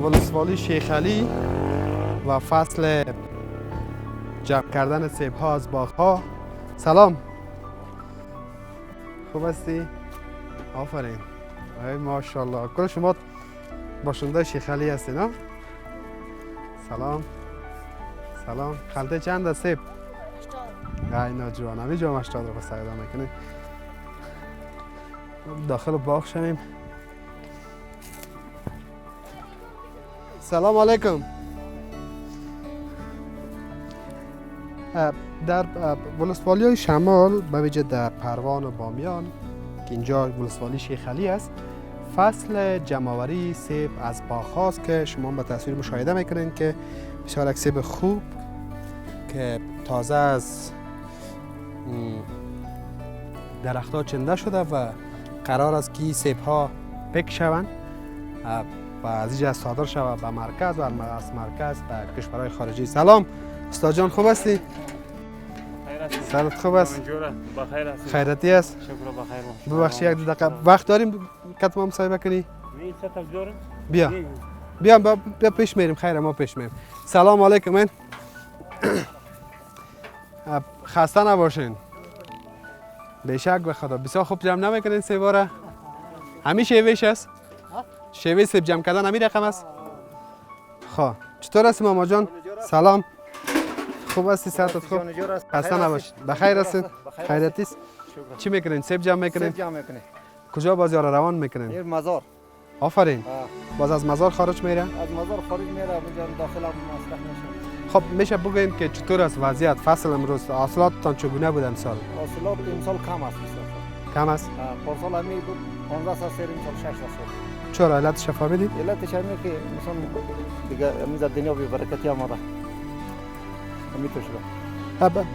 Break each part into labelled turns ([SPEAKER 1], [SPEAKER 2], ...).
[SPEAKER 1] ولسوالی شیخ علی و فصل جمع کردن سیب ها از باغ ها. سلام، خوب هستی؟ آفرین، ای ماشاءالله. کل شما باشنده شیخ علی هستی نه؟ سلام سلام. خلطه چند است سیب؟ ای ناجوان، همی جا 80 رو سیدا میکنی. داخل باغ شویم. سلام علیکم. در ولسوالی های شمال به ویژه در پروان و بامیان که اینجا ولسوالی شیخ علی است، فصل جمع‌آوری سیب از باغ هاست که شما به تصویر مشاهده میکنین که بسیار یک سیب خوب که تازه از درخت ها چنده شده و قرار است که سیب ها پک شوند و از اینجا صادر شود به مرکز و از مرکز به کشورهای خارجی. سلام استاد جان، خوب هستی؟ سلامت خوب است؟
[SPEAKER 2] بخیر است.
[SPEAKER 1] خیرتی است؟
[SPEAKER 2] شکر بخیر.
[SPEAKER 1] ببخشید یک دقیقه وقت داریم که ما مصاحبه کنی؟
[SPEAKER 2] بیا.
[SPEAKER 1] بیا پیش میریم. خیر، ما پیش میریم. سلام علیکم. من خسته نباشین. بیشک به خدا بسیار خوب جمع نمیکنین سیبا را؟ همین شیوهش است؟ شیوه سیب جمع کردن همین رقم است؟ خب چطور هستی ماما جان؟ سلام، خوب هستی؟ صحتت خوب؟ خسته نباشید. بخیر هستین؟ خیرتی است؟ چی میکنین؟ سیب جمع میکنین؟
[SPEAKER 3] سیب جمع میکنین.
[SPEAKER 1] کجا بازار روان میکنین؟
[SPEAKER 3] این مزار.
[SPEAKER 1] آفرین. باز از مزار خارج میره؟
[SPEAKER 3] از مزار خارج میره، اونجا داخل هم مصرف میشه.
[SPEAKER 1] خب میشه بگوین که چطور است وضعیت فصل امروز؟ حاصلاتتان چگونه بود امسال؟
[SPEAKER 3] حاصلات امسال کم است.
[SPEAKER 1] کم است؟
[SPEAKER 3] پارسال همی بود 15 سیر، امسال 6 سیر.
[SPEAKER 1] چرا علت شفا بدید؟
[SPEAKER 3] علتش همینه که مثلا دیگه میز دنیا بی برکتی آمده. میتونه شده.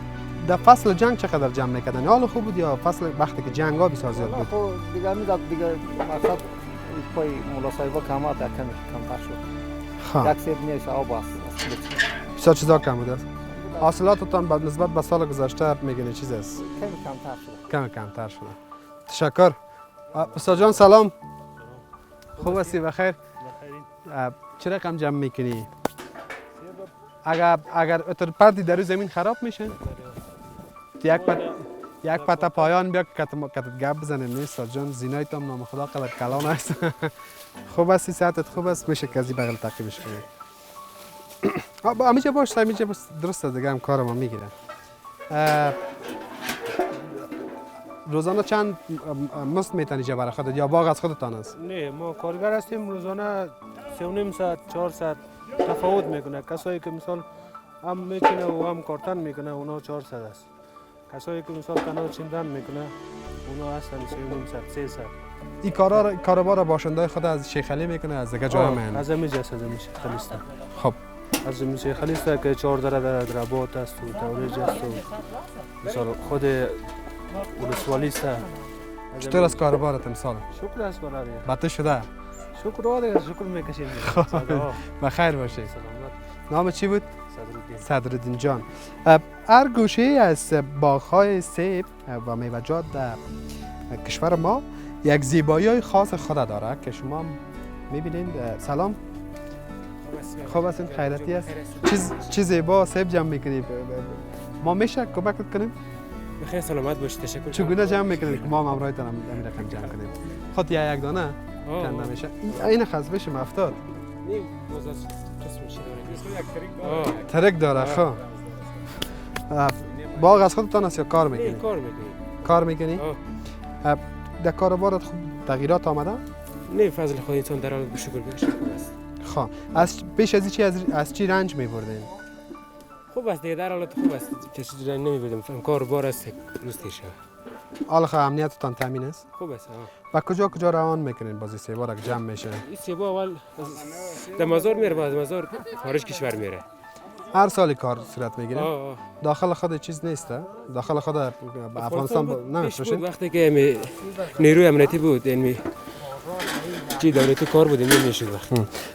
[SPEAKER 1] در فصل جنگ چقدر جمع میکردن؟ حال خوب بود یا فصل وقتی که جنگ ها بسیار زیاد بود؟
[SPEAKER 3] خب دیگه میز دیگه مقصد پای مولا صاحبا کمات کمتر شد. یک سیر نیست آب است.
[SPEAKER 1] بسیار چیزا کم بود است. حاصلاتتان به نسبت به سال گذشته میگین چیز است؟
[SPEAKER 3] کمتر شده.
[SPEAKER 1] کمتر شده. تشکر. استاد جان سلام. خوب هستی؟ بخیر. چه رقم جمع میکنی؟ اگر اتر پردی در زمین خراب میشه؟ یک پتا پایان بیا کتت گپ بزنیم. نیست استاد جان، زینای تام نام خدا قدر کلان است. خوب هستی؟ صحتت خوب است؟ میشه کسی بغل تعقیبش کنی. همیشه باش، همیشه درست است دیگه، هم کار ما میگیره. روزانه چند مست میتونی جا برای خودت یا باغ از خودتان است؟
[SPEAKER 2] نه، ما کارگر هستیم. روزانه 3.5 ساعت 4 ساعت تفاوت میکنه. کسایی که مثال هم میچینه و هم کارتن میکنه اونا 4 ساعت است. کسایی که مثال تنها چیندن میکنه اونا هستن 3.5 ساعت 3 ساعت.
[SPEAKER 1] این کاربار باشنده خود از شیخ علی میکنه از دیگه جای من؟
[SPEAKER 2] از همیشه است، از همیشه خلیسته.
[SPEAKER 1] خب
[SPEAKER 2] از همیشه خلیسته که 14 در رباط است و توریج است و مثال خود ولسوالی است.
[SPEAKER 1] چطور از کاربارت امسال؟
[SPEAKER 2] شکر است برای
[SPEAKER 1] بته شده؟
[SPEAKER 2] شکر آده، شکر میکشیم.
[SPEAKER 1] بخیر باشی.
[SPEAKER 2] سلامت.
[SPEAKER 1] نام چی بود؟
[SPEAKER 2] صدرالدین.
[SPEAKER 1] صدرالدین جان. هر گوشه از باغ‌های سیب و میوه‌جات در کشور ما یک زیبایی خاص خود داره که شما میبینید. سلام، خوب هستین؟ خیرتی است؟ چی زیبا سیب جمع میکنید؟ ما میشه کمکت کنیم؟
[SPEAKER 2] بخیر سلامت باشید. تشکر.
[SPEAKER 1] چگونه جمع میکنید که ما هم همراهتان همین رقم جمع کنیم؟ خود یک دانه کنده میشه. این خز بشیم 70.
[SPEAKER 2] نیم باز از قسم چی داره؟
[SPEAKER 1] ترک داره. خب باغ از خودتان است یا کار میکنی؟ کار میکنی؟ در کاربارت خوب تغییرات آمده؟
[SPEAKER 2] نه، فضل خودتان در حال شکر است.
[SPEAKER 1] خب از پیش از چی از چی رنج میبردین؟
[SPEAKER 2] خوب است دیگه، در حالت خوب است. کسی رنج نمیبردم. کاربار است روزتیشه.
[SPEAKER 1] حالا خب امنیتتان تامین است؟
[SPEAKER 2] خوب است.
[SPEAKER 1] و کجا روان میکنین بازی سیبا را جمع میشه؟
[SPEAKER 2] این سیبا اول در مزار میره، بعد مزار خارج کشور میره.
[SPEAKER 1] هر سالی کار صورت میگیره؟ داخل خود چیز نیست؟ داخل خود افغانستان نمیفروشین؟
[SPEAKER 2] وقتی که نیروی امنیتی بود، یعنی چی دولتی کار بود نمیشد. وقت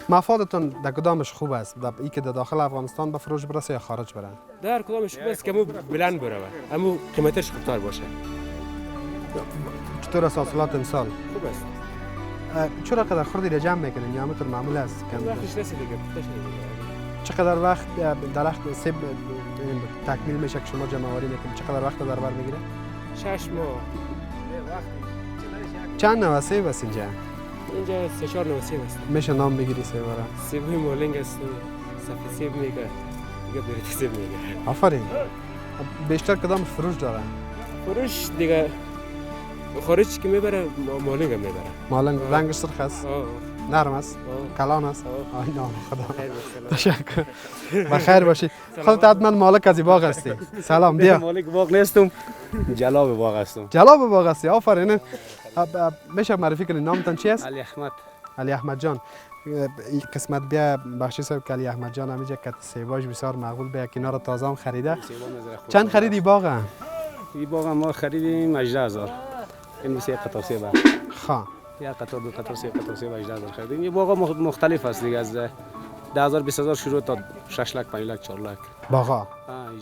[SPEAKER 1] مفادتون در کدامش خوب است؟ ای که در داخل افغانستان به فروش برسه یا خارج برن؟
[SPEAKER 2] در کدامش خوب است که بلند بره، اما قیمتش خوبتر باشه.
[SPEAKER 1] چطور است حاصلات امسال؟
[SPEAKER 2] خوب است.
[SPEAKER 1] چرا قدر خوردی را جمع میکنین یا همونطور معمول است؟
[SPEAKER 2] وقتش رسید دیگه، پختش دیگه.
[SPEAKER 1] چقدر وقت درخت سیب تکمیل میشه که شما جمع آوری میکنید؟ چقدر وقت در بر میگیره؟
[SPEAKER 2] 6 ماه.
[SPEAKER 1] چند نوع سیب است اینجا؟
[SPEAKER 2] اینجا 3-4 نوع سیب است.
[SPEAKER 1] میشه نام بگیری سیبا را؟
[SPEAKER 2] سیب‌های مولنگ است، سفید سیب میگه، دیگه بریتی سیب میگه.
[SPEAKER 1] آفرین. بیشتر کدام فروش داره؟
[SPEAKER 2] فروش دیگه خارج که میبره مولنگ هم میبره.
[SPEAKER 1] مالنگ رنگش سرخ است؟ نرم است؟ کلان است؟ آی نام خدا. تشکر. بخیر باشی. خودت حتما مالک از این باغ هستی. سلام بیا.
[SPEAKER 2] مالک باغ نیستم، جلاب باغ هستم.
[SPEAKER 1] جلاب باغ هستی. آفرین. میشه معرفی کنی نامتان چی است؟
[SPEAKER 2] علی احمد.
[SPEAKER 1] علی احمد جان. این قسمت بیا بخشی صاحب که علی احمد جان همیشه که سیباش بسیار مقبول بیا کنار را تازه هم خریده. چند خریدی باغ؟
[SPEAKER 2] این باغ ما خریدیم 18000. این مثل یک قطار سیب.
[SPEAKER 1] خا.
[SPEAKER 2] یک قطار دو قطار سه قطار سیب 18000 خریدیم. این باغ مختلف است دیگه، از 10000 20000 شروع تا 6 لک 5 لک 4 لک.
[SPEAKER 1] باغا.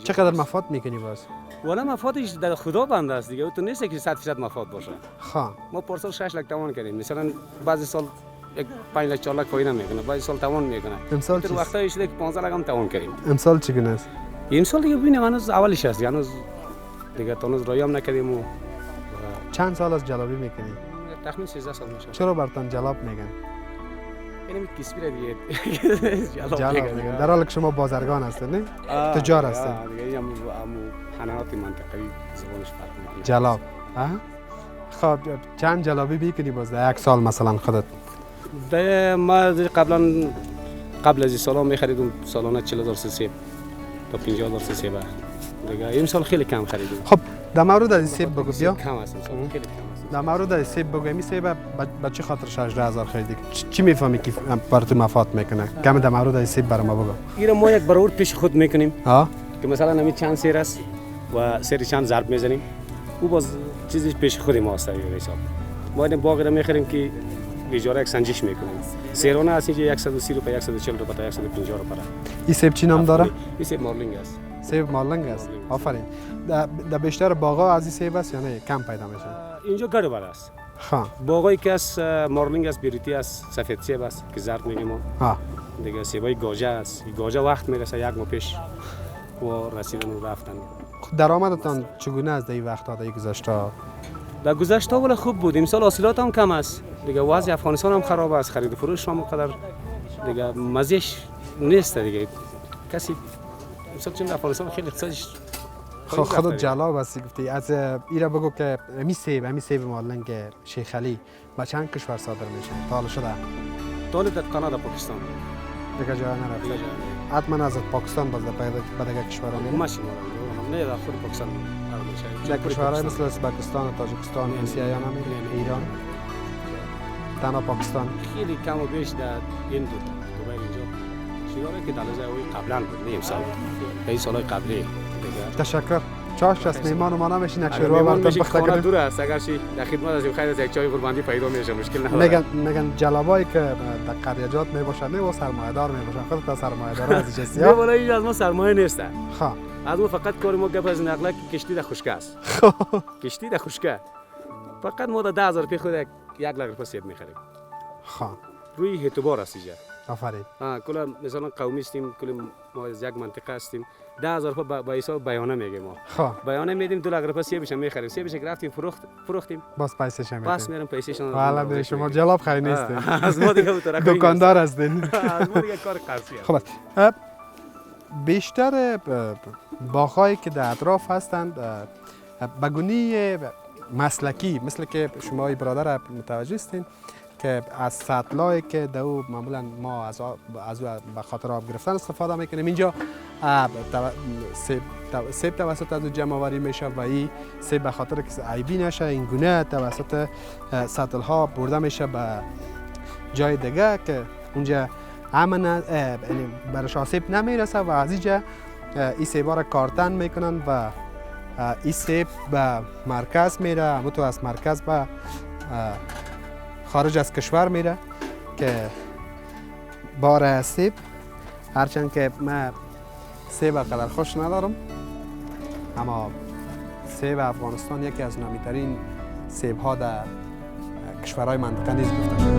[SPEAKER 1] چقدر مفاد میکنی باز؟
[SPEAKER 2] والا مفادش در خدا بنده است دیگه، تو نیست که 100% مفاد باشه.
[SPEAKER 1] خا.
[SPEAKER 2] ما پارسال 6 لک توان کردیم، مثلا بعضی سال 5 لک 4 لک فایده میکنه، بعضی سال توان میکنه.
[SPEAKER 1] امسال
[SPEAKER 2] در وقتایی شده که 15 لک هم توان کردیم.
[SPEAKER 1] امسال چگونه است؟
[SPEAKER 2] این سال دیگه ببینیم هنوز اولش است، هنوز دیگه تونس رایی هم نکردیم و
[SPEAKER 1] چند سال از جلابی میکنی؟
[SPEAKER 2] تخمین 13 سال میشه.
[SPEAKER 1] چرا برتان جلاب میگن؟
[SPEAKER 2] یعنی کسبی دیگه
[SPEAKER 1] جلاب میگن. در حالی که شما بازرگان هستید نه؟ تجار هستید.
[SPEAKER 2] دیگه هم حنانات منطقه‌ای زبانش فرق میکنه.
[SPEAKER 1] جلاب. خب چند جلابی میکنی باز در یک سال مثلا خودت؟
[SPEAKER 2] ما قبل از این سالا میخریدم سالانه 40000 سیب تا 50000 سیب. دیگه این سال خیلی کم خریدیم.
[SPEAKER 1] خب در مورد از سیب بگو بیا.
[SPEAKER 2] کم است، خیلی کم است.
[SPEAKER 1] در مورد از سیب بگو، این سیب به چه خاطر 18000 خریدی؟ چی میفهمی که برات مفاد میکنه؟ کم در مورد از سیب برام بگو.
[SPEAKER 2] این ما یک برابر پیش خود میکنیم.
[SPEAKER 1] ها؟
[SPEAKER 2] که مثلا همین چند سیر است و سیر چند ضرب میزنیم. او باز چیزی پیش خود ما است این حساب. ما این باغ را میخریم که اجاره یک سنجش میکنیم. سیرانه است اینجا 130 روپیه 140 روپیه تا 150 روپیه.
[SPEAKER 1] این سیب چی نام داره؟
[SPEAKER 2] این سیب مارلینگ است.
[SPEAKER 1] سیب مارلینگ است. آفرین. در بیشتر باغا از این سیب است یا نه؟ کم پیدا میشه.
[SPEAKER 2] اینجا گربه است.
[SPEAKER 1] ها.
[SPEAKER 2] باغایی که از مارلینگ است، بریتی است، سفید سیب است که زرد میگیم ما.
[SPEAKER 1] ها.
[SPEAKER 2] دیگه سیبای گوجه است. گوجه وقت میرسه یک ماه پیش و رسیدن و رفتن.
[SPEAKER 1] درآمدتان چگونه است در این وقت در گذشته؟
[SPEAKER 2] در گذشته ولی خوب بود. امسال حاصلات هم کم است. دیگه وضع افغانستان هم خراب است. خرید و فروش هم قدر دیگه مزهش نیست دیگه. کسی امسال چون افغانستان خیلی اقتصادش
[SPEAKER 1] خودت جلاب هستی گفتی. از ایرا بگو که همین سیب مارلینگ شیخ علی با چند کشور صادر میشه؟ تا حالا شده؟
[SPEAKER 2] دولت در کانادا، پاکستان.
[SPEAKER 1] دیگه جای نرفته. حتما از پاکستان باز به دیگه کشورها میره.
[SPEAKER 2] ماشین نه در خود پاکستان میشه.
[SPEAKER 1] در کشورهای مثل ازبکستان، تاجیکستان، روسیه یا نمیره؟ ایران. تنها پاکستان.
[SPEAKER 2] خیلی کم و بیش در این دبی اینجا. چیزایی که در لحظه قبلا بود، نه امسال. این سالهای قبلی دیگه.
[SPEAKER 1] تشکر. چاش است میمان ما نمیشین یک شروع
[SPEAKER 2] براتون
[SPEAKER 1] براتون پخته
[SPEAKER 2] خانه
[SPEAKER 1] کنیم.
[SPEAKER 2] دور است، اگر چی در خدمت هستیم خیر از یک چای قربانی پیدا میشه، مشکل نداره.
[SPEAKER 1] میگن جلابایی که در قریجات میباشن نه و سرمایه‌دار میباشن. خودت سرمایه‌دار هستی چیزی
[SPEAKER 2] نه والا این از ما سرمایه نیست.
[SPEAKER 1] خب
[SPEAKER 2] از ما فقط کار ما گپ از نقله که کشتی در خشک است. کشتی در خشک. فقط ما در 10000 روپیه خود 1 لک روپیه سیب میخریم.
[SPEAKER 1] خب
[SPEAKER 2] روی اعتبار است اینجا.
[SPEAKER 1] آفرین.
[SPEAKER 2] کلا مثلا قومی هستیم، کل ما از یک منطقه هستیم. 10000 روپیه با حساب بیانه میگیم ما.
[SPEAKER 1] خب
[SPEAKER 2] بیانه میدیم 2 لک روپیه سیبش میخریم. سیبش رفتیم فروختیم.
[SPEAKER 1] باز پیسش هم
[SPEAKER 2] پس میرم پیسشون.
[SPEAKER 1] والا به شما جلاب خیلی نیستین.
[SPEAKER 2] از ما دیگه تو
[SPEAKER 1] دکاندار هستین.
[SPEAKER 2] از ما دیگه کار قرضی.
[SPEAKER 1] خب بیشتر باغ‌هایی که در اطراف هستند بگونی مسلکی، مثل که شما برادر متوجه هستین که از سطلایی که دو معمولا ما از به خاطر آب گرفتن استفاده میکنیم. اینجا سیب توسط از جمع آوری میشه و این سیب به خاطر که عیبی نشه این گونه توسط سطل ها برده میشه به جای دیگه که اونجا امن برش آسیب نمیرسه و از اینجا این سیبا را کارتن میکنن و این سیب به مرکز میره، همونطور از مرکز به خارج از کشور میره که بار سیب. هرچند که من سیب قدر خوش ندارم، اما سیب افغانستان یکی از نامیترین سیب ها در کشورهای منطقه نیز گفته شده.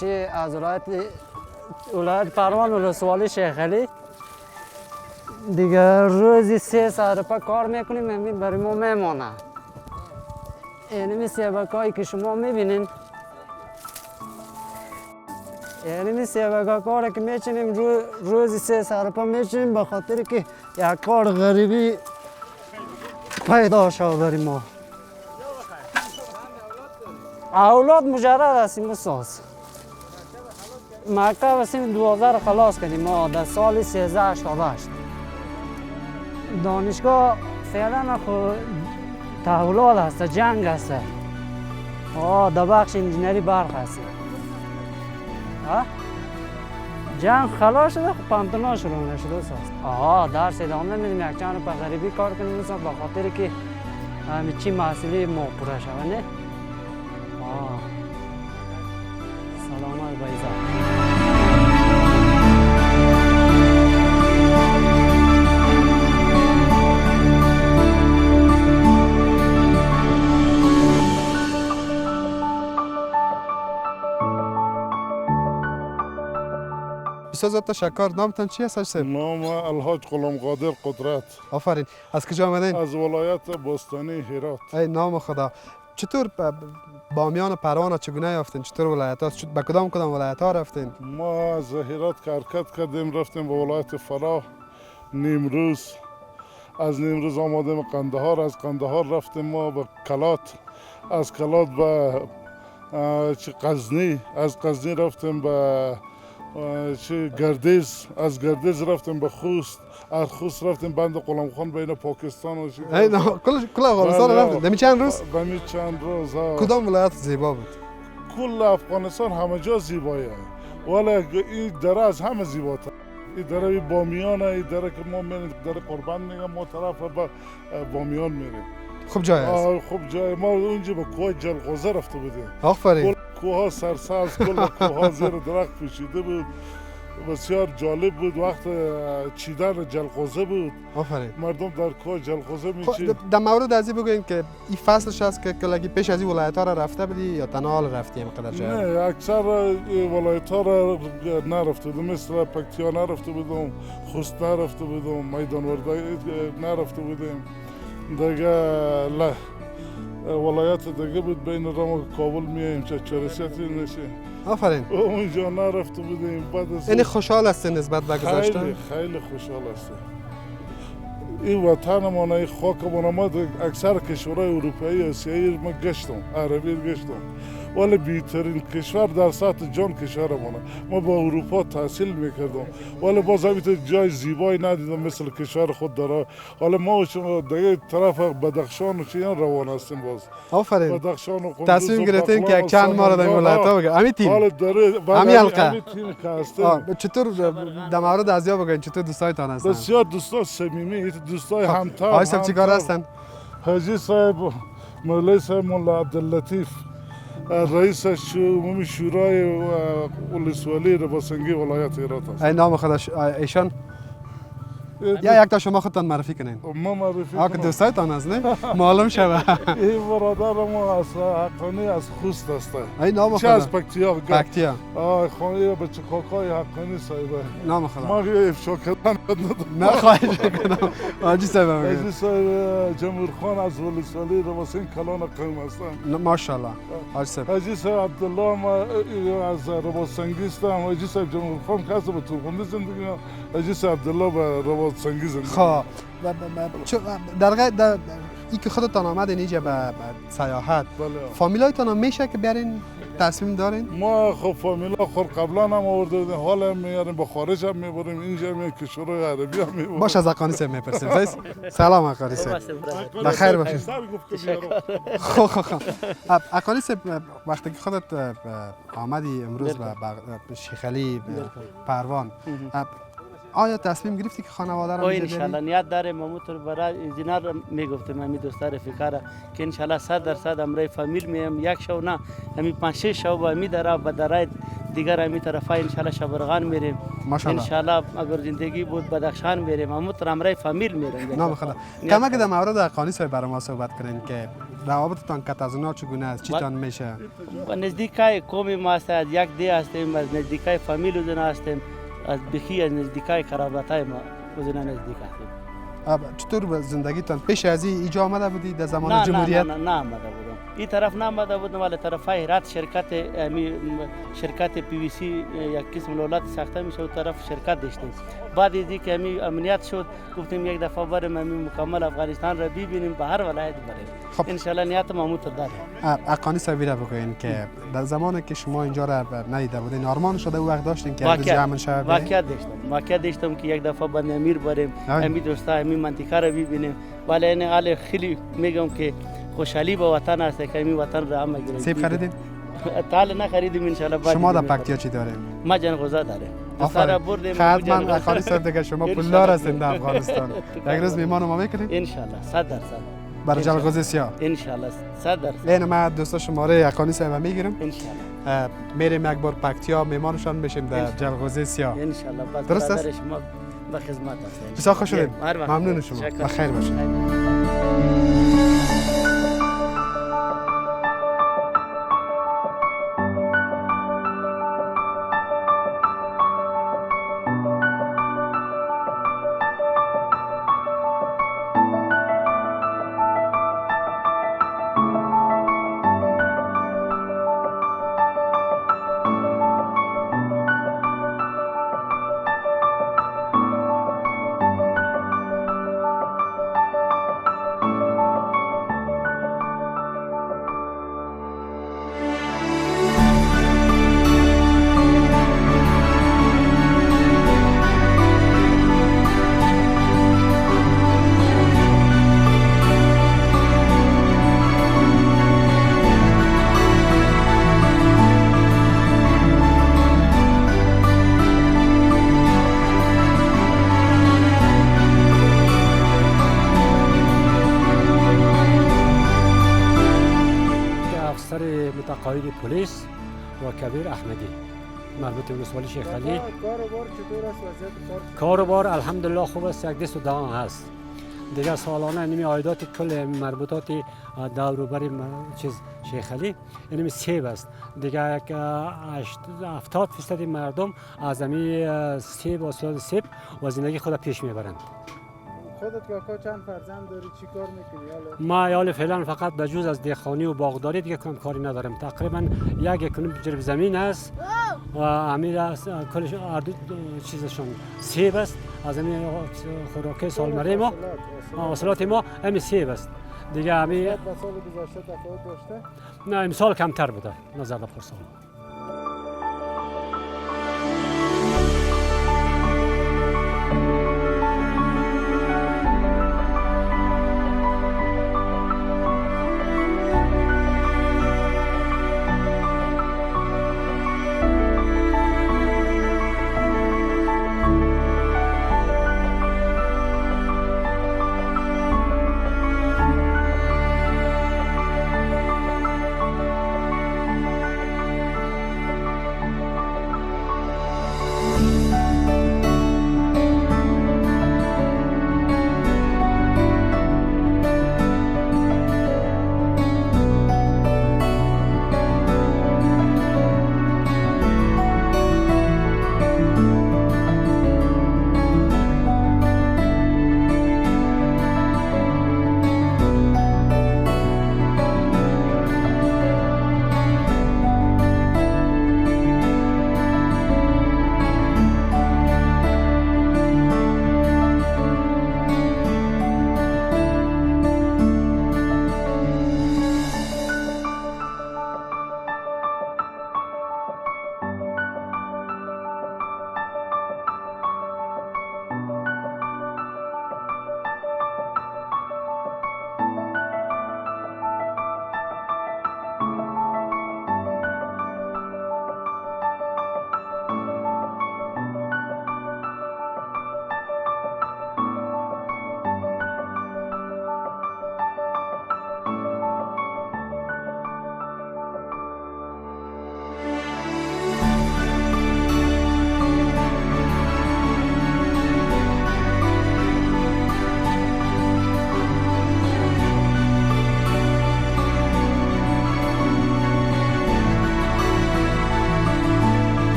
[SPEAKER 4] چه از ولایت پروان ولسوالی شیخ علی دیگه روزی 3 ساعت پا کار میکنیم همین برای ما میمانه. اینمی سیبکایی که شما میبینین اینمی سیبکا کاری که میچینیم روزی 3 ساعت پا میچینیم به خاطر که یک کار غریبی پیدا شد برای ما. اولاد مجرد هستیم اساس. مکتب هستیم 2000 خلاص کردیم ما در سال 1388. دانشگاه فعلا خود تحولات هست، جنگ هست. در بخش انجینری برق هستیم. جنگ خلاص شده خب پانتونا شروع نشده اساس. درس ادامه میدیم یک چند پا غریبی کار کنیم مثلا به خاطر که همین چی مسئله ما پوره شود نه؟ سلامت بایزا.
[SPEAKER 1] بسیار زیاد تشکر. نامتان چی هست سر؟
[SPEAKER 5] نام الحاج غلام قادر قدرت.
[SPEAKER 1] آفرین. از کجا آمدین؟
[SPEAKER 5] از ولایت باستانی هرات.
[SPEAKER 1] ای نام خدا. چطور بامیان و پروان چگونه یافتین؟ چطور ولایت ها؟ به کدام ولایت ها رفتین؟
[SPEAKER 5] ما از هرات حرکت کردیم رفتیم به ولایت فراه، نیمروز. از نیمروز آمدیم قندهار، از قندهار رفتیم ما به کلات، از کلات به غزنی، از غزنی رفتیم به گردیز، از گردیز رفتیم به خوست، از خوست رفتیم بند غلام خان بین پاکستان و
[SPEAKER 1] کل افغانستان رفتیم. دمی چند روز؟
[SPEAKER 5] دمی چند روز.
[SPEAKER 1] کدام ولایت زیبا بود؟
[SPEAKER 5] کل افغانستان همه جا زیبایه، ولی این دره از همه زیباتر. این دره بامیانه، این دره که ما میریم دره قربان میگم، ما طرف به بامیان میریم.
[SPEAKER 1] خوب جای است.
[SPEAKER 5] خوب جای. ما اونجا به کوه جلغوزه رفته بودیم.
[SPEAKER 1] آفرین.
[SPEAKER 5] کوه ها سرسبز، کل کوه ها زیر درخت پوشیده بود. بسیار جالب بود. وقت چیدن جلغوزه بود.
[SPEAKER 1] آفرین.
[SPEAKER 5] مردم در کوه جلغوزه میچید.
[SPEAKER 1] در مورد ازی بگوین که این فصلش هست که کلگی پیش از این ولایت ها را رفته بودی یا تنها حال رفتی اینقدر جای؟
[SPEAKER 5] نه، اکثر ولایت ها را نرفته بودم. مثل پکتیا نرفته بودم، خوست نرفته بودم، میدان وردی نرفته بودیم. دیگه ولایت دیگه بود بین رام کابل میایم چرسیتی نشه.
[SPEAKER 1] آفرین.
[SPEAKER 5] اونجا نرفته بودیم. بعد از
[SPEAKER 1] این خوشحال هستی نسبت به گذشته؟
[SPEAKER 5] خیلی خوشحال هستم. این وطن ما، این خاک ما، اکثر کشورهای اروپایی و آسیایی ما گشتم، عربی گشتم، ولی بهترین کشور در سطح جان کشورمونه. ما با اروپا تحصیل میکردم ولی باز همین جای زیبایی ندیدم مثل کشور خود داره. حالا ما شما دیگه طرف بدخشان و چیان روان هستیم باز.
[SPEAKER 1] آفرین.
[SPEAKER 5] بدخشان و قندوز
[SPEAKER 1] تصمیم گرفتین که یک چند ماه در ولایت ها بگه. همین تیم. همین حلقه.
[SPEAKER 5] همین تیم که هستیم.
[SPEAKER 1] چطور در مورد ازیا بگین چطور دوستایتان هستن؟
[SPEAKER 5] بسیار دوستا صمیمی، دوستای همتر.
[SPEAKER 1] آقای صاحب چیکار هستن؟
[SPEAKER 5] حاجی صاحب مولوی صاحب مولا عبداللطیف رئیس عمومی شورای ولسوالی رباسنگی ولایت هرات است.
[SPEAKER 1] ای نام خدا ایشان یا یک تا شما خودتان معرفی کنین.
[SPEAKER 5] ما معرفی کنم.
[SPEAKER 1] که دوستایتان است نه؟ معلوم شوه.
[SPEAKER 5] این برادر ما از حقانی از خوست است.
[SPEAKER 1] ای نام
[SPEAKER 5] چه
[SPEAKER 1] خدا.
[SPEAKER 5] از پکتیا.
[SPEAKER 1] پکتیا.
[SPEAKER 5] خانه بچه کاکای حقانی صاحبه.
[SPEAKER 1] نام خدا.
[SPEAKER 5] ما افشا کردن
[SPEAKER 1] نه خواهش میکنم. حاجی صاحب.
[SPEAKER 5] حاجی صاحب جمهور خان از ولسوالی رباسنگ کلان قوم هستن.
[SPEAKER 1] ماشاءالله. حاجی صاحب.
[SPEAKER 5] حاجی صاحب عبدالله ما از رباسنگی هستم. حاجی صاحب جمهور خان کاسه به تورخنده زندگی. حاجی صاحب عبدالله به رباسنگی زندگی.
[SPEAKER 1] خب در ای که خودتان آمدین اینجا به سیاحت،
[SPEAKER 5] بله.
[SPEAKER 1] فامیلایتان هم میشه که بیارین تصمیم دارین؟
[SPEAKER 5] ما خب فامیلا خود قبلا هم آورده بودیم، حالا هم میاریم، با خارج هم میبریم، اینجا می کشورهای عربی هم میبریم.
[SPEAKER 1] باش از اقانی صاحب میپرسیم. سلام اقانی صاحب. بخیر باشین. خب اقانی صاحب، وقتی که خودت آمدی امروز به شیخ علی پروان، آیا تصمیم گرفتی که خانواده را
[SPEAKER 6] ان شاء الله نیت داریم ماموتر برای انجینر میگفتم من دوست فکر که ان شاء الله 100% امرای فامیل میم یک شو نه همین 5 6 شو با می در به درای دیگر همین طرفا ان شاء الله شبرغان میریم ان شاء الله اگر زندگی بود بدخشان میریم ماموتر امرای فامیل میریم.
[SPEAKER 1] نام خدا. کما که در مورد اقانی صاحب برای ما صحبت کنین که روابطتان کت از اونا چگونه است، چیتان میشه؟
[SPEAKER 6] نزدیکای قوم ما است، یک دی هستیم، از نزدیکای فامیل و هستیم، از بخی از نزدیکای قرابتای ما وزنا نزدیک هستیم.
[SPEAKER 1] چطور زندگیتان پیش از اینجا آمده بودی در زمان جمهوریت؟
[SPEAKER 6] نه آمده بودم این طرف نه آمده بودم، ولی طرف هرات شرکت پی وی سی یک قسم لولات ساخته میشه و طرف شرکت داشتیم. بعد از اینکه همین امنیت شد گفتیم یک دفعه بریم همین مکمل افغانستان را ببینیم، به هر ولایت بریم.
[SPEAKER 1] خب
[SPEAKER 6] ان شاء الله نیت ما داریم.
[SPEAKER 1] اقانی صاحب را بگوین که در زمانی که شما اینجا را ندیده بودین آرمان شده و وقت داشتین که جمع شود؟
[SPEAKER 6] واقعیت داشتم که یک دفعه بند امیر بریم، همین دوستا همین منطقه را ببینیم، ولی این حال خیلی میگم که خوشحالی به وطن است که همین وطن را هم بگیریم.
[SPEAKER 1] سیب خریدین؟
[SPEAKER 6] تال نخریدیم ان شاء الله.
[SPEAKER 1] شما در پکتیا چی دارین؟
[SPEAKER 6] ما جنغوزه داریم.
[SPEAKER 1] آفرین. خدمت اقانی صاحب دیگه شما پولدار هستین در افغانستان. یک روز میهمان ما میکنین؟
[SPEAKER 6] ان شاء الله 100%.
[SPEAKER 1] برای جلغوزه سیاه
[SPEAKER 6] ان شاء الله 100%.
[SPEAKER 1] این ما دوستا شماره اقانی صاحب میگیرم.
[SPEAKER 6] ان شاء الله.
[SPEAKER 1] میریم یک بار پکتیا میهمانشان میشیم در جلغوزه سیاه.
[SPEAKER 6] ان شاء الله.
[SPEAKER 1] درست است؟
[SPEAKER 6] شما به خدمت هستید.
[SPEAKER 1] بسیار خوش شدیم. ممنون شما. بخیر باشید.
[SPEAKER 7] متقاعد پلیس و کبیر احمدی مربوط به ولسوالی شیخ علی.
[SPEAKER 2] کاروبار چطور است وضعیت
[SPEAKER 7] کاروبار الحمدلله خوب است، یک دست و دوام هست. دیگه سالانه نمی عایدات کل مربوطات دوروبر چیز شیخ علی اینم سیب است. دیگه یک 70% مردم از همین سیب و سیب و زندگی خود پیش میبرند.
[SPEAKER 2] خودت کاکا چند فرزند داری، چی کار میکنی؟
[SPEAKER 7] ما حالا فعلا فقط به جز از دهخانی و باغداری دیگه کاری ندارم. تقریبا یک جرب زمین است و همین کلش چیزشون سیب است. از همین خوراکی سالمره ما حاصلات ما همین سیب است. دیگه همین
[SPEAKER 2] با سال گذشته تفاوت داشته؟
[SPEAKER 7] نه امسال کمتر بوده نظر به پارسال.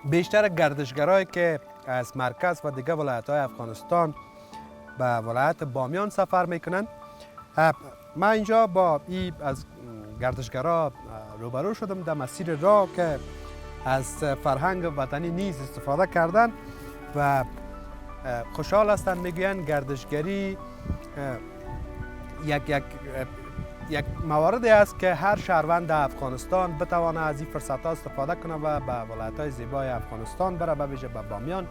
[SPEAKER 1] بیشتر گردشگرایی که از مرکز و دیگه ولایت‌های افغانستان به ولایت بامیان سفر میکنن. من اینجا با از گردشگرا روبرو شدم در مسیر راه که از فرهنگ وطنی نیز استفاده کردن و خوشحال هستند. میگویند گردشگری یک مواردی است که هر شهروند در افغانستان بتواند از این فرصت ها استفاده کنه و به ولایت‌های زیبای افغانستان بره، به ویژه به بامیان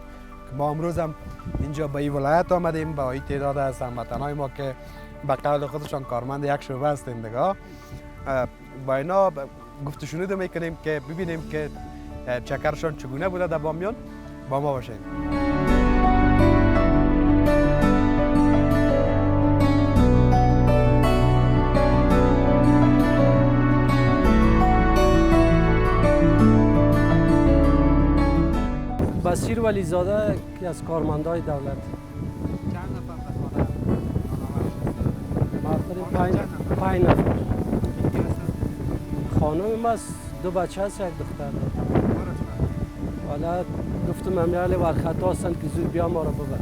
[SPEAKER 1] که ما امروز هم اینجا به این ولایت آمدیم با این تعداد از هموطنان ما که به قول خودشان کارمند یک شعبه هستند دیگه. با اینا گفت و شنود میکنیم که ببینیم که چکرشان چگونه بوده در بامیان. با ما باشید.
[SPEAKER 8] بصیر ولیزاده که از کارمندای دولت.
[SPEAKER 1] چند نفر در خانه؟
[SPEAKER 8] 5 نفر. خانم است، 2 بچه هست، 1 دختر. حالا گفتم امیال ورخطا هستند که زود بیا ما رو ببر.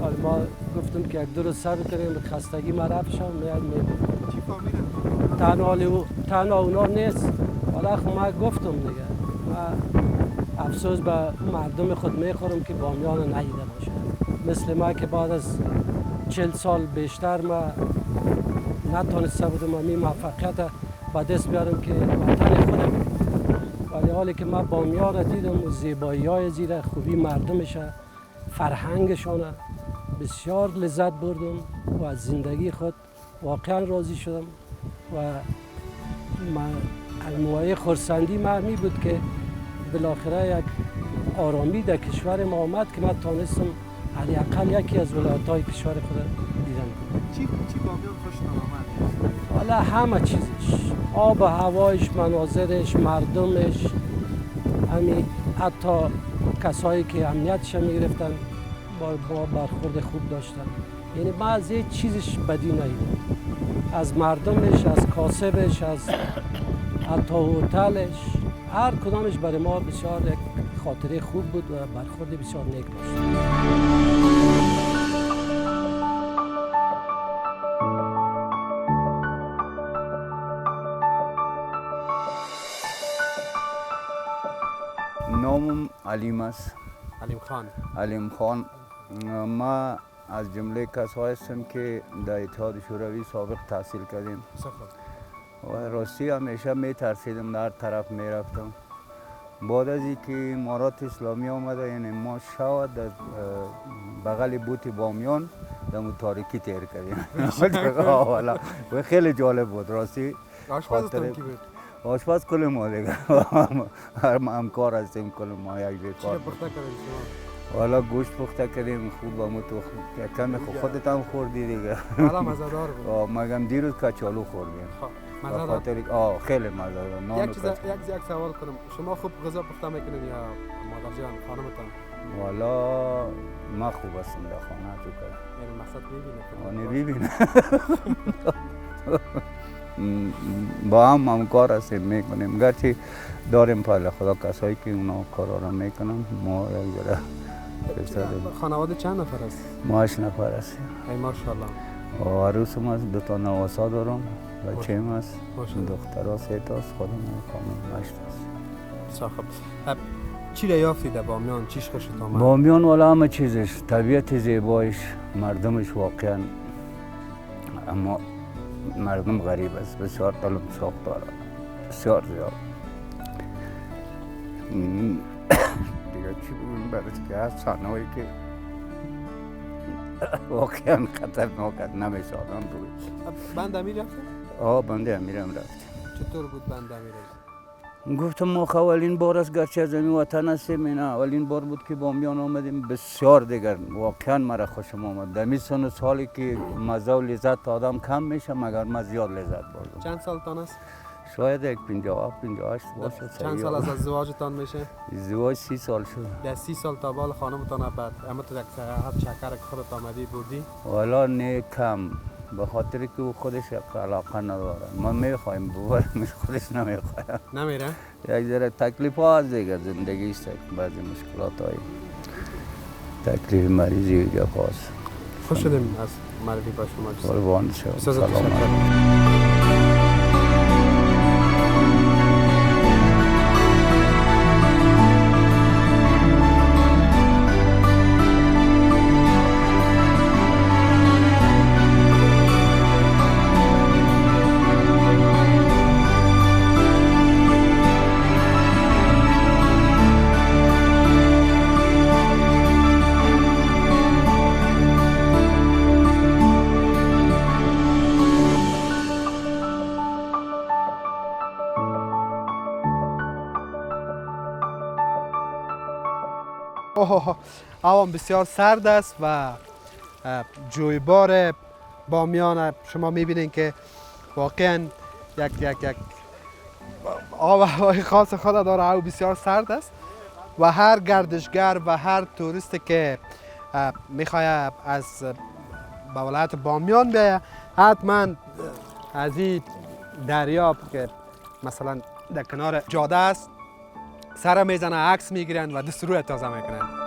[SPEAKER 8] حالا ما گفتم که 1-2 روز صبر کنیم، به خستگی ما رفت شم میاد.
[SPEAKER 1] چی فامیلن؟
[SPEAKER 8] تنها اونا نیست. حالا خب ما گفتم دیگه، افسوس به مردم خود میخورم که بامیان رو ندیده باشه. مثل ما که بعد از 40 سال بیشتر ما نتونسته بودم این موفقیت به دست بیارم که وطن خودم. ولی حالی که ما بامیان رو دیدم و زیبایی های زیره، خوبی مردمش، فرهنگشان، بسیار لذت بردم و از زندگی خود واقعا راضی شدم و الموهای خرسندی می بود که بالاخره یک آرامی در کشور ما آمد که من تانستم حداقل یکی از ولایت‌های کشور خود دیدم.
[SPEAKER 1] چی بامیان خوشتان آمد؟
[SPEAKER 8] حالا همه چیزش، آب و هوایش، مناظرش، مردمش، همین حتی کسایی که امنیتش میگرفتن با برخورد خوب داشتن. یعنی من از هیچ چیزش بدی ندیدم، از مردمش، از کاسبش، از حتی هتلش، هر کدامش برای ما بسیار یک خاطره خوب بود و برخورد بسیار نیک داشت.
[SPEAKER 9] نامم علیم است.
[SPEAKER 1] علیم
[SPEAKER 9] خان. ما از جمله کسایی هستم که در اتحاد شوروی سابق تحصیل کردیم و راستی همیشه می ترسیدم در طرف می رفتم. بعد از اینکه امارات اسلامی آمده، یعنی ما شاید در بغل بوت بامیان در تاریکی تیر کردیم. و خیلی جالب بود راستی.
[SPEAKER 1] آشپزتون کی بود؟
[SPEAKER 9] آشپز کل ما دیگه. همکار هستیم کل ما یک جای کار.
[SPEAKER 1] چی پخته کردیم شما؟
[SPEAKER 9] حالا گوشت پخته کردیم خوب با تو کمی خودت هم خوردی دیگه.
[SPEAKER 1] حالا مزه‌دار بود.
[SPEAKER 9] مگم دیروز کچالو خوردیم.
[SPEAKER 1] مزه‌دار.
[SPEAKER 9] خیلی مزه‌دار.
[SPEAKER 1] یک سوال کنم، شما خوب غذا پخته میکنین یا مادر جان خانمتان؟
[SPEAKER 9] والا ما خوب هستم در خانه تو کار.
[SPEAKER 1] یعنی مقصد
[SPEAKER 9] میبینه. با هم همکار هستیم میکنیم، گرچه داریم پایل خدا کسایی که اونا کارا را میکنن. ما یک جره
[SPEAKER 1] خانواده چند نفر است؟
[SPEAKER 9] ما 8 نفر هستیم.
[SPEAKER 1] ای ماشاءالله.
[SPEAKER 9] عروسم هست، 2 تا نواسا دارم، بچه‌م هست، دخترها 3 تاست، خودم خانم 8 است.
[SPEAKER 1] بسیار خوب. چی را یافتی در بامیان؟ چیش خوشت آمد؟
[SPEAKER 9] بامیان والا همه چیزش، طبیعت زیبایش، مردمش واقعا، اما مردم غریب است، بسیار طلب ساختار، بسیار زیاد. دیگه چی بگویم برای که هست صحنه‌هایی که واقعا خطرناک است، نمیشه آدم بگوید.
[SPEAKER 1] بند امیر رفتی؟
[SPEAKER 9] بند امیرم رفتیم.
[SPEAKER 1] چطور بود بند امیر؟
[SPEAKER 9] گفتم ما اولین بار است گرچه از این وطن هستیم، این اولین بار بود که بامیان آمدیم. بسیار دیگر واقعا مرا خوشم آمد. در این سن و سالی که مزه و لذت آدم کم میشه، مگر من زیاد لذت بردم.
[SPEAKER 1] چند سالتان است؟
[SPEAKER 9] شاید یک 57-58 باشه.
[SPEAKER 1] چند سال از ازدواجتان میشه؟
[SPEAKER 9] ازدواج 30 سال شد.
[SPEAKER 1] در 30 سال تا بال خانمتان بعد اما تو یک ساعت چکر خودت آمدی بردی؟
[SPEAKER 9] والا نه کم. به خاطر که او خودش علاقه نداره. ما میخوایم ببریم، خودش نمیخوایم.
[SPEAKER 1] نمیره؟
[SPEAKER 9] یک ذره تکلیف ها از دیگه زندگی است، بعضی مشکلات های تکلیف مریضی و جفاست.
[SPEAKER 1] خوش شدیم از معرفی با شما.
[SPEAKER 9] قربان شما.
[SPEAKER 1] سلام. هوا بسیار سرد است و جویبار بامیان شما میبینید که واقعا یک آب و هوای خاص خود داره. او بسیار سرد است و هر گردشگر و هر توریستی که میخواد از به ولایت بامیان بیاید حتما از این دریا که مثلا در کنار جاده است سر میزنه، عکس میگیرن و دست روی تازه میکنن.